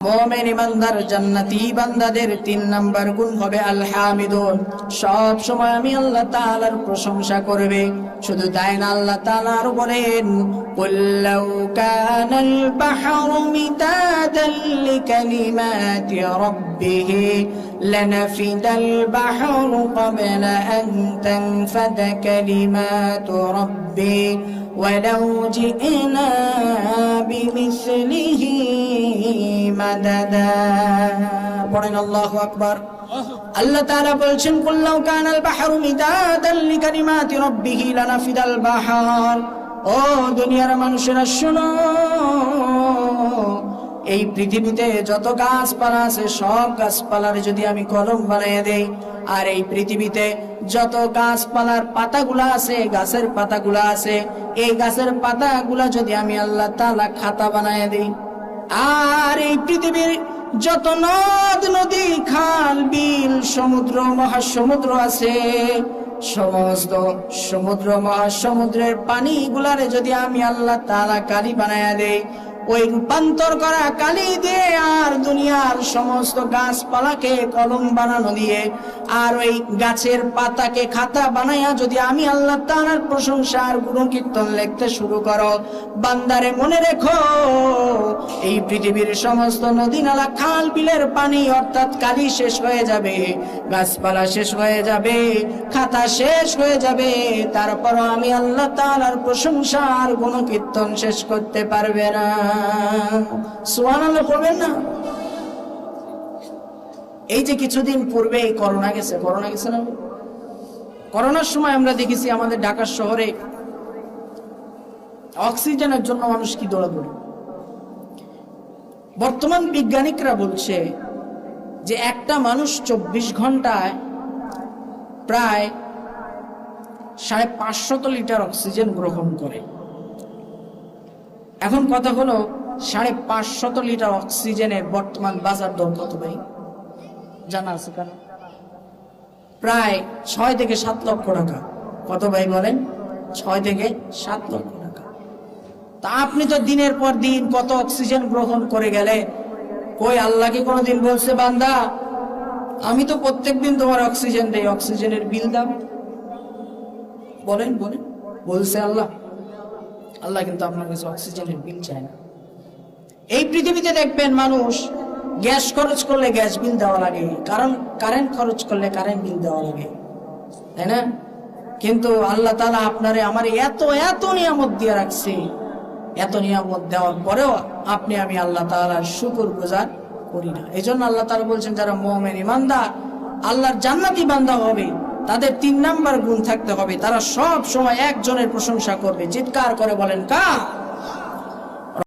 মুমিন ইমানদার জান্নাতি বান্দাদের 3 নাম্বার গুণ হবে আল হামিদুন। সব সময় আমি আল্লাহ তাআলার প্রশংসা করবে। শুধু তাই না, আল্লাহ তাআলা আরো বলেন, কুল লাউ কানাল বাহরু মিদাদান লিকালিমাতি রাব্বিহি লানাফিদাল বাহরু ক্বাবলা আন তানফাদা কালিমাতু রাব্বি ওয়ালাউ জি'না বিমিসলিহি মাদাদা। পড়েন আল্লাহু আকবার। আল্লাহ তাআলা বলছেন, কুল লাউ কানাল বাহরু মিদাদান লিকালিমাতি রাব্বিহি লানাফিদাল বাহর। ও দুনিয়ার মানুষেরা শোনো, এই পৃথিবীতে যত গাছপালা আছে সব গাছপালার যদি আমি কলম বানিয়ে দেই, আর এই পৃথিবীতে যত গাছপালার পাতাগুলা আছে, গাছের পাতাগুলা আছে, এই গাছের পাতাগুলা যদি আমি আল্লাহ তাআলা খাতা বানিয়ে দেই, আর এই পৃথিবীর যত নদ নদী খাল বিল সমুদ্র মহাসমুদ্র আছে, সমস্ত সমুদ্র মহাসমুদ্রের পানিগুলারে যদি আমি আল্লাহ তাআলা কালি বানায়া দেই, ওই রূপান্তর করা কালি দিয়ে আর দুনিয়ার সমস্ত গাছপালাকে কলম বানানো দিয়ে আর ওই গাছের পাতাকে খাতা বানাইয়া যদি আমি আল্লাহ তাআলার প্রশংসার গুণকীর্তন লিখতে শুরু করো, বান্দারে মনে রেখো, এই পৃথিবীর সমস্ত নদী নালা খাল বিলের পানি অর্থাৎ কালি শেষ হয়ে যাবে, গাছপালা শেষ হয়ে যাবে, খাতা শেষ হয়ে যাবে, তারপরও আমি আল্লাহ তাআলার প্রশংসার গুণকীর্তন শেষ করতে পারবে না। সুবহানাল্লাহ পড়বেন না? এই যে কিছুদিন পূর্বে করোনা গেছে না? করোনার সময় আমরা দেখেছি আমাদের ঢাকা শহরে অক্সিজেনের জন্য মানুষ কি দৌড়াদৌড়ি। বর্তমান বিজ্ঞানিকরা বলছে যে একটা মানুষ 24 ঘন্টায় প্রায় 550 লিটার অক্সিজেন গ্রহণ করে। এখন কথা হলো, 550 লিটার অক্সিজেনের বর্তমান বাজার দর কত ভাই জানা আছে কারণ? প্রায় 6 থেকে 7 লক্ষ টাকা। কত ভাই বলেন? 6 থেকে 7 লক্ষ টাকা। তা আপনি তো দিনের পর দিন কত অক্সিজেন গ্রহণ করে গেলেন, কই আল্লাহ কি কোনোদিন বলছে, বান্দা আমি তো প্রত্যেকদিন তোমার অক্সিজেন দেই, অক্সিজেনের বিল দাও? বলেন বলছে আল্লাহ? আল্লাহ কিন্তু আপনার কাছে অক্সিজেনের বিল চায় না। এই পৃথিবীতে দেখবেন মানুষ গ্যাস খরচ করলে গ্যাস বিল দেওয়া লাগে, কারণ কারেন্ট খরচ করলে কারেন্ট বিল দেওয়া লাগে, তাই না? কিন্তু আল্লাহ তাআলা আপনারে আমার এত নিয়ামত দিয়ে রাখছে, এত নিয়ামত দেওয়ার পরেও আপনি আমি আল্লাহ তাআলার শুকরগুজার করি না। এই জন্য আল্লাহ তাআলা বলছেন, যারা মুমিন ইমানদার আল্লাহর জান্নাতি বান্দা হবে, তাদের 3 নাম্বার গুণ থাকতে হবে, তারা সব সময় একজনের প্রশংসা করবে। চিৎকার করে বলেন, কার?